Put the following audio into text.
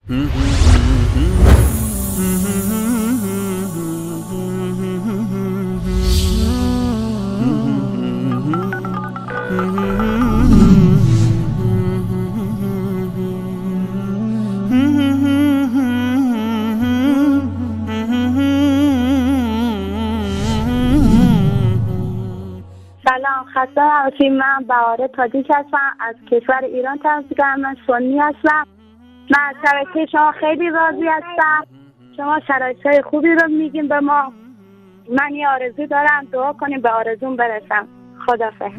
سلام، خسته نباشید. من بهاره تاجیک هستم، از کشور ایران تماس می‌گیرم. من سنی هستم. من از شبکه شما خیلی راضی هستم. شما شرایط‌های خوبی رو میگین به ما. من یه آرزو دارم، دعا کنیم به آرزوم برسم. خدافظ.